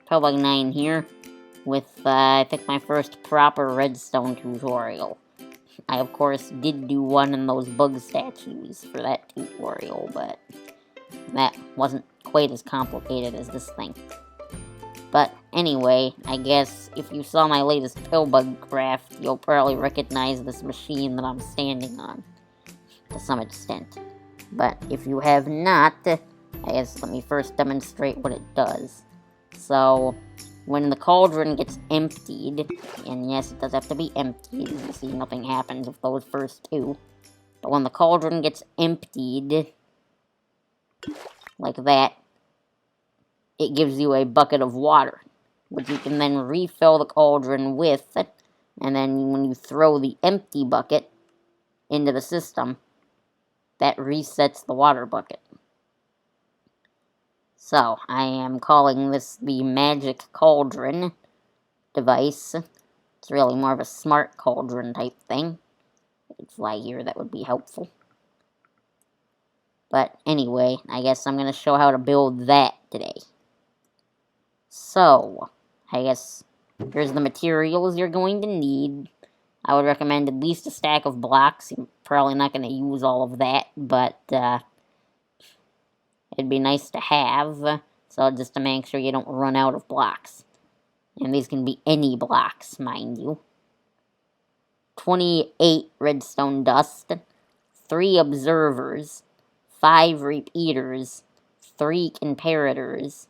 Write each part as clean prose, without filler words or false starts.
Pellbug9 here with, I think, my first proper Redstone tutorial. I, of course, did do one in those bug statues for that tutorial, but that wasn't quite as complicated as this thing. But anyway, I guess if you saw my latest Pillbug craft, you'll probably recognize this machine that I'm standing on, to some extent. But if you have not, I guess let me first demonstrate what it does. So, when the cauldron gets emptied, and yes, it does have to be emptied, you see nothing happens with those first two, but when the cauldron gets emptied, like that, it gives you a bucket of water, which you can then refill the cauldron with, and then when you throw the empty bucket into the system, that resets the water bucket. So, I am calling this the Magic Cauldron device. It's really more of a smart cauldron type thing. If I could fly here, that would be helpful. But anyway, I guess I'm going to show how to build that today. So, I guess here's the materials you're going to need. I would recommend at least a stack of blocks. You're probably not going to use all of that, but it'd be nice to have, so just to make sure you don't run out of blocks. And these can be any blocks, mind you. 28 redstone dust, 3 observers, 5 repeaters, 3 comparators,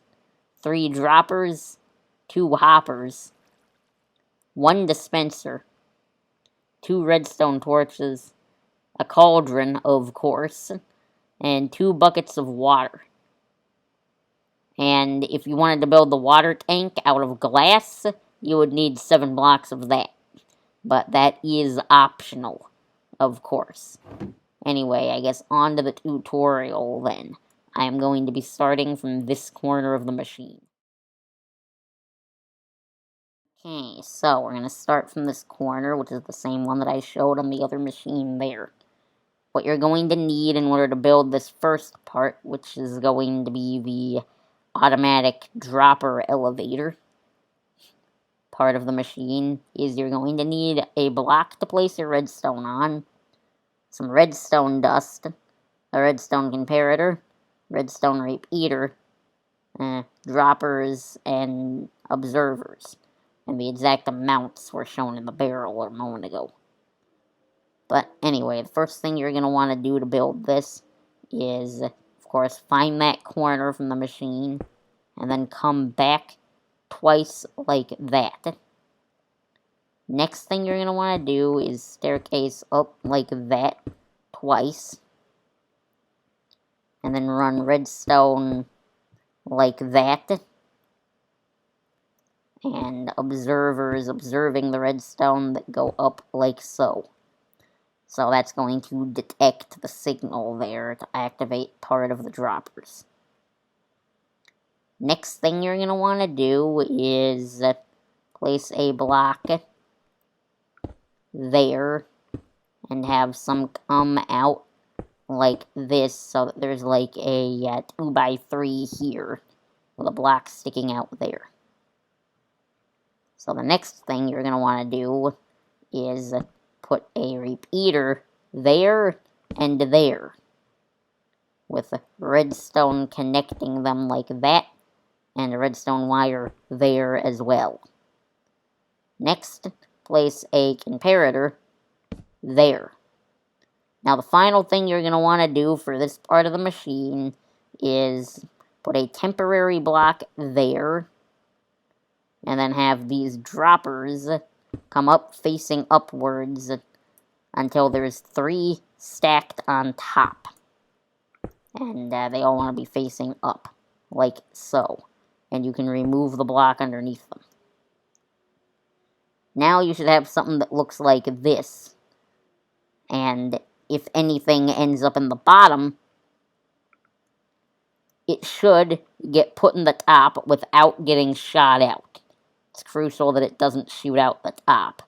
3 droppers, 2 hoppers, 1 dispenser, 2 redstone torches, a cauldron, of course, and 2 buckets of water. And if you wanted to build the water tank out of glass, you would need 7 blocks of that. But that is optional, of course. Anyway, I guess on to the tutorial then. I am going to be starting from this corner of the machine. Okay, so we're going to start from this corner, which is the same one that I showed on the other machine there. What you're going to need in order to build this first part, which is going to be the automatic dropper elevator part of the machine, is you're going to need a block to place your redstone on, some redstone dust, a redstone comparator, redstone repeater, droppers, and observers. And the exact amounts were shown in the barrel a moment ago. But anyway, the first thing you're going to want to do to build this is, of course, find that corner from the machine, and then come back twice like that. Next thing you're going to want to do is staircase up like that twice, and then run redstone like that, and observers observing the redstone that go up like so. So that's going to detect the signal there to activate part of the droppers. Next thing you're going to want to do is place a block there and have some come out like this, so that there's like a 2x3 here with a block sticking out there. So the next thing you're going to want to do is put a repeater there and there, with a redstone connecting them like that, and a redstone wire there as well. Next, place a comparator there. Now the final thing you're going to want to do for this part of the machine is put a temporary block there, and then have these droppers come up facing upwards until there's 3 stacked on top. And they all want to be facing up, like so. And you can remove the block underneath them. Now you should have something that looks like this. And if anything ends up in the bottom, it should get put in the top without getting shot out. It's crucial that it doesn't shoot out the top,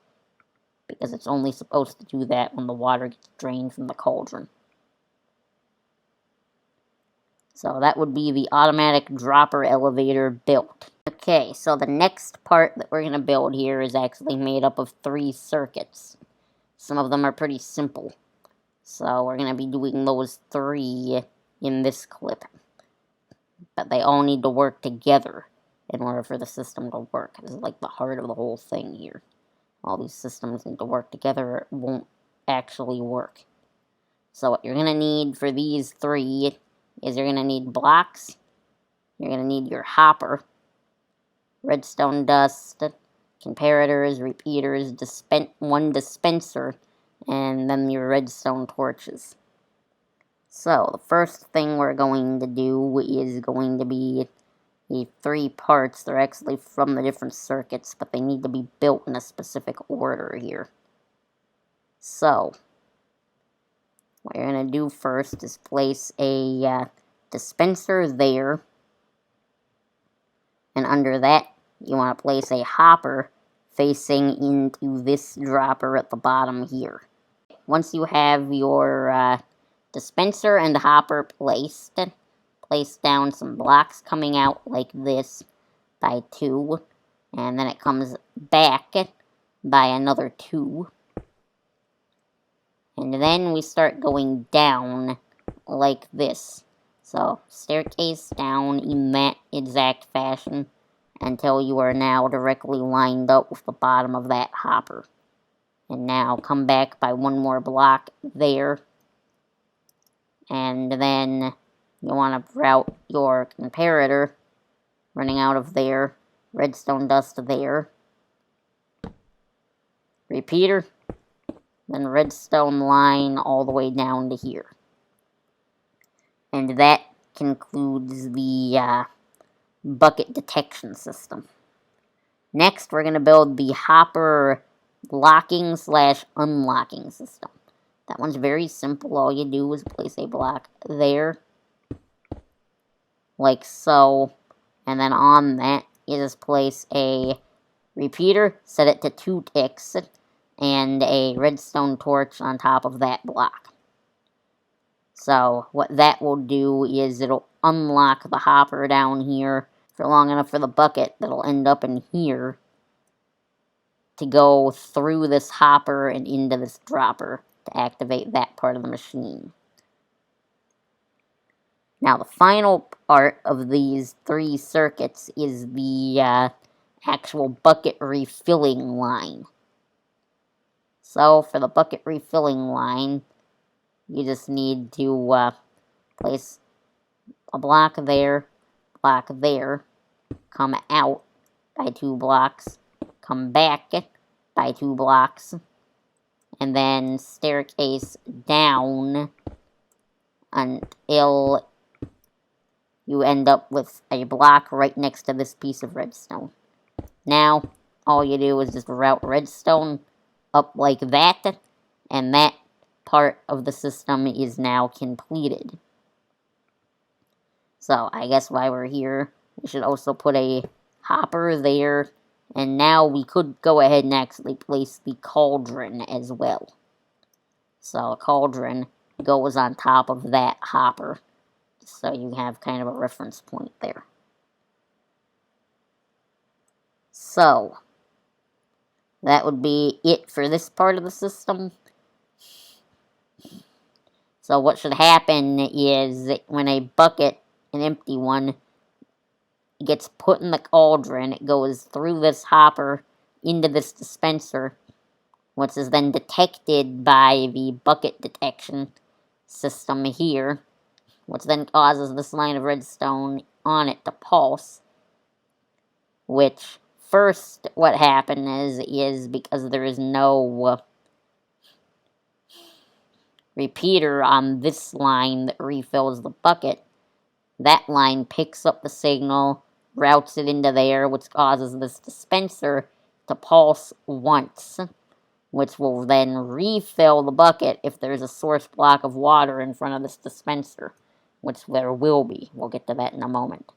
because it's only supposed to do that when the water gets drained from the cauldron. So that would be the automatic dropper elevator built. Okay, so the next part that we're going to build here is actually made up of 3 circuits. Some of them are pretty simple. So we're going to be doing those 3 in this clip. But they all need to work together in order for the system to work. This is like the heart of the whole thing here. All these systems need to work together or it won't actually work. So what you're going to need for these 3 is you're going to need blocks, you're going to need your hopper, redstone dust, comparators, repeaters, one dispenser, and then your redstone torches. So the first thing we're going to do is going to be the 3 parts. They're actually from the different circuits, but they need to be built in a specific order here. So what you're going to do first is place a dispenser there, and under that you want to place a hopper facing into this dropper at the bottom here. Once you have your dispenser and hopper placed, place down some blocks coming out like this by 2, and then it comes back by another 2. And then we start going down like this. So, staircase down in that exact fashion until you are now directly lined up with the bottom of that hopper. And now come back by 1 more block there. And then you want to route your comparator running out of there. Redstone dust there. Repeater. Then redstone line all the way down to here. And that concludes the bucket detection system. Next, we're going to build the hopper locking/unlocking system. That one's very simple. All you do is place a block there, like so, and then on that, you just place a repeater, set it to 2 ticks, and a redstone torch on top of that block. So what that will do is it'll unlock the hopper down here for long enough for the bucket that'll end up in here to go through this hopper and into this dropper to activate that part of the machine. Now the final part of these 3 circuits is the actual bucket refilling line. So for the bucket refilling line, you just need to place a block there, come out by 2 blocks, come back by 2 blocks, and then staircase down until you end up with a block right next to this piece of redstone. Now, all you do is just route redstone up like that, and that part of the system is now completed. So, I guess while we're here, we should also put a hopper there, and now we could go ahead and actually place the cauldron as well. So, a cauldron goes on top of that hopper, so you have kind of a reference point there. So, that would be it for this part of the system. So what should happen is when a bucket, an empty one, gets put in the cauldron, it goes through this hopper into this dispenser, which is then detected by the bucket detection system here, which then causes this line of redstone on it to pulse, which first what happens is because there is no repeater on this line that refills the bucket, that line picks up the signal, routes it into there, which causes this dispenser to pulse once, which will then refill the bucket if there's a source block of water in front of this dispenser, which there will be. We'll get to that in a moment.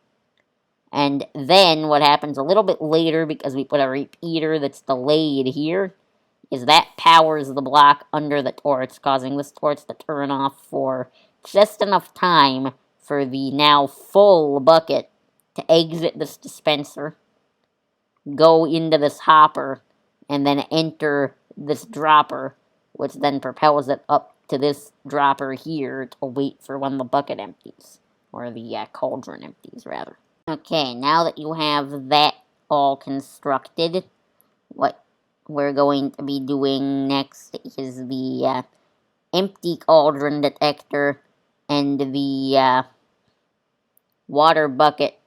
And then what happens a little bit later, because we put a repeater that's delayed here, is that powers the block under the torch, causing this torch to turn off for just enough time for the now full bucket to exit this dispenser, go into this hopper, and then enter this dropper, which then propels it up to this dropper here to wait for when the bucket empties. Or the cauldron empties, rather. Okay, now that you have that all constructed, what we're going to be doing next is the empty cauldron detector and the water bucket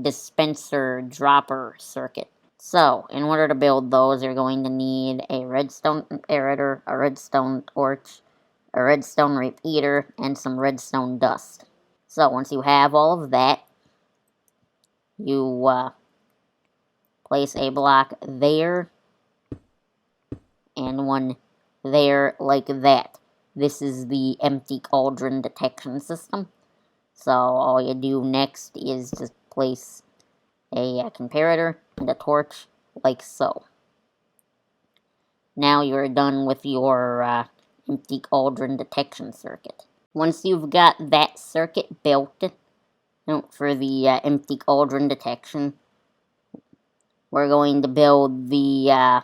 dispenser dropper circuit. So, in order to build those, you're going to need a redstone comparator, a redstone torch, a redstone repeater, and some redstone dust. So, once you have all of that, you place a block there and one there like that. This is the empty cauldron detection system. So all you do next is just place a comparator and a torch like so. Now you're done with your empty cauldron detection circuit. Once you've got that circuit built for the empty cauldron detection, we're going to build the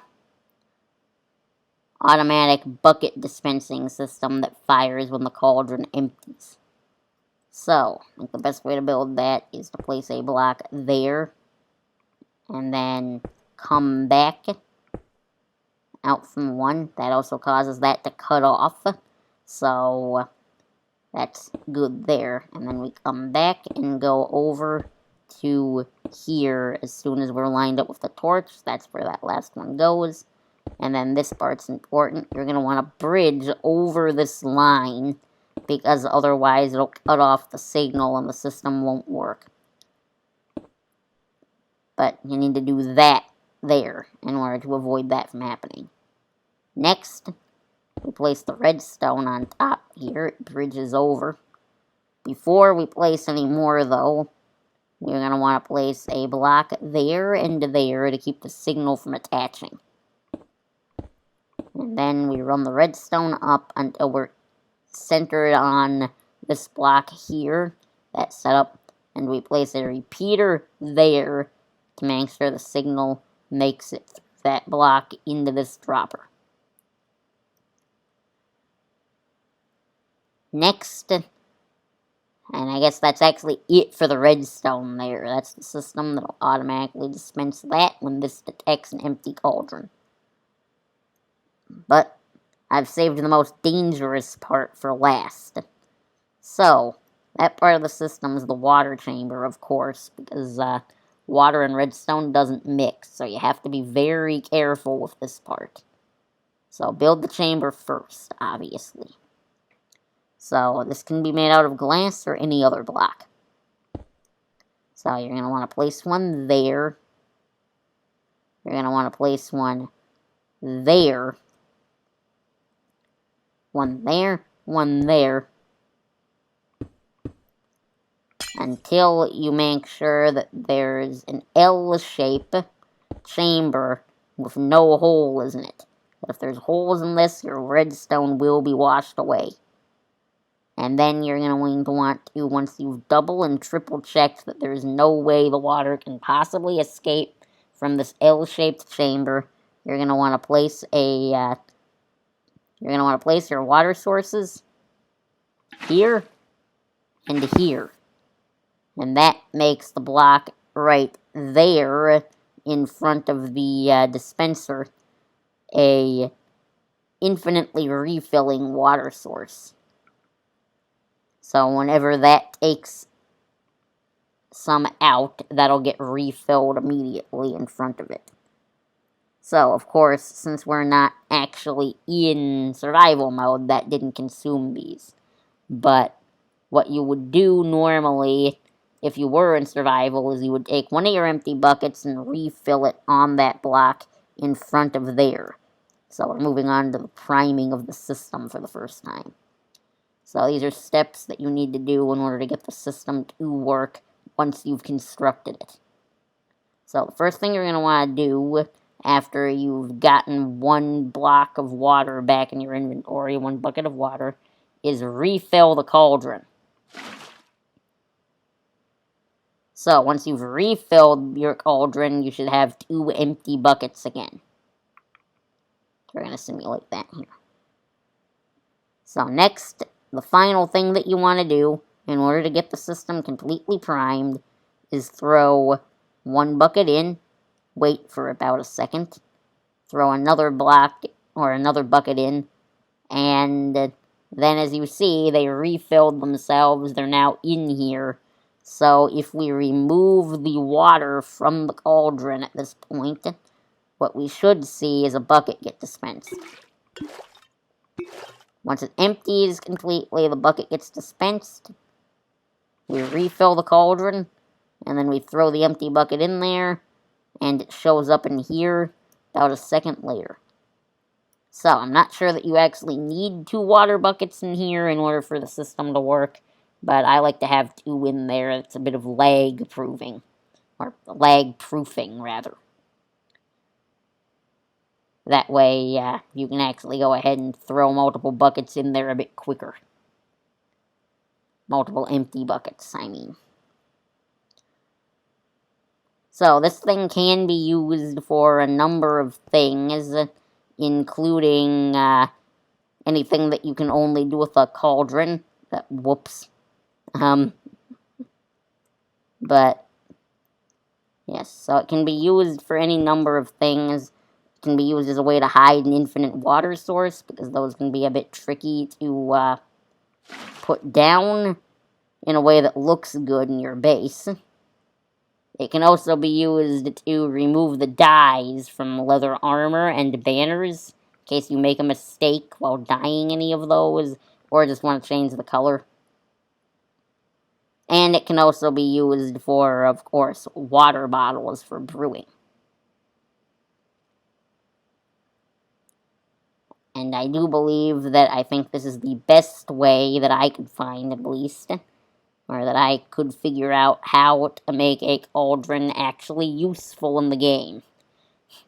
automatic bucket dispensing system that fires when the cauldron empties. So, I think the best way to build that is to place a block there, and then come back out from one. That also causes that to cut off, so that's good there. And then we come back and go over to here as soon as we're lined up with the torch. That's where that last one goes. And then this part's important. You're going to want to bridge over this line, because otherwise it'll cut off the signal and the system won't work. But you need to do that there in order to avoid that from happening. Next, we place the redstone on top here. It bridges over. Before we place any more, though, you're going to want to place a block there and there to keep the signal from attaching. And then we run the redstone up until we're centered on this block here. That's set up. And we place a repeater there to make sure the signal makes it through that block into this dropper. Next, and I guess that's actually it for the redstone there. That's the system that'll automatically dispense that when this detects an empty cauldron. But I've saved the most dangerous part for last. So, that part of the system is the water chamber, of course, because water and redstone doesn't mix, so you have to be very careful with this part. So, build the chamber first, obviously. So, this can be made out of glass or any other block. So, you're going to want to place one there. You're going to want to place one there. One there, one there. Until you make sure that there's an L-shape chamber with no holes in it. But if there's holes in this, your redstone will be washed away. And then you're going to want to, once you've double and triple checked that there's no way the water can possibly escape from this L-shaped chamber, you're going to want to place your water sources here and here. And that makes the block right there in front of the dispenser a infinitely refilling water source. So whenever that takes some out, that'll get refilled immediately in front of it. So, of course, since we're not actually in survival mode, that didn't consume these. But what you would do normally, if you were in survival, is you would take one of your empty buckets and refill it on that block in front of there. So we're moving on to the priming of the system for the first time. So these are steps that you need to do in order to get the system to work once you've constructed it. So the first thing you're going to want to do after you've gotten one block of water back in your inventory, one bucket of water, is refill the cauldron. So, once you've refilled your cauldron, you should have 2 empty buckets again. We're going to simulate that here. So next, the final thing that you want to do, in order to get the system completely primed, is throw 1 bucket in, wait for about a second, throw another block or another bucket in, and then as you see, they refilled themselves. They're now in here. So if we remove the water from the cauldron at this point, what we should see is a bucket get dispensed. Once it empties completely, the bucket gets dispensed. We refill the cauldron, and then we throw the empty bucket in there, and it shows up in here about a second later. So, I'm not sure that you actually need 2 water buckets in here in order for the system to work, but I like to have 2 in there. It's a bit of lag proofing, or lag proofing, rather. That way, you can actually go ahead and throw multiple buckets in there a bit quicker. Multiple empty buckets, I mean. So, this thing can be used for a number of things, including anything that you can only do with a cauldron. Whoops. But, yes, so it can be used for any number of things. It can be used as a way to hide an infinite water source, because those can be a bit tricky to put down in a way that looks good in your base. It can also be used to remove the dyes from leather armor and banners, in case you make a mistake while dyeing any of those, or just want to change the color. And it can also be used for, of course, water bottles for brewing. And I do believe that I think this is the best way that I could find, at least, or that I could figure out how to make a cauldron actually useful in the game.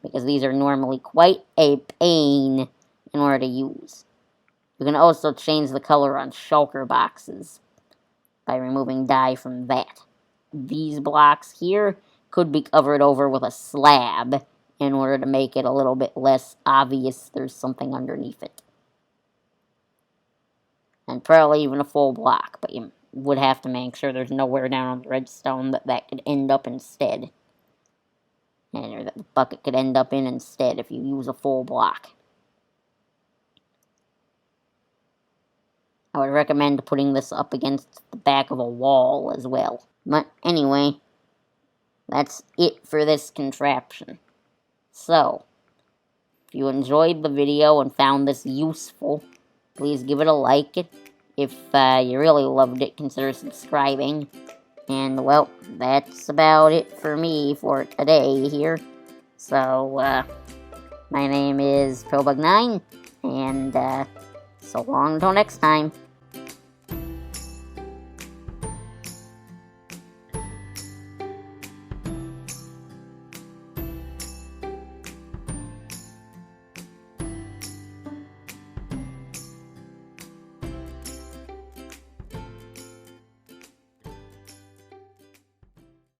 Because these are normally quite a pain in order to use. You can also change the color on shulker boxes by removing dye from that. These blocks here could be covered over with a slab in order to make it a little bit less obvious there's something underneath it. And probably even a full block, but you would have to make sure there's nowhere down on the redstone that could end up instead. Or that the bucket could end up in instead if you use a full block. I would recommend putting this up against the back of a wall as well. But anyway, that's it for this contraption. So, if you enjoyed the video and found this useful, please give it a like. If you really loved it, consider subscribing. And, well, that's about it for me for today here. So, my name is Probug9, and so long until next time.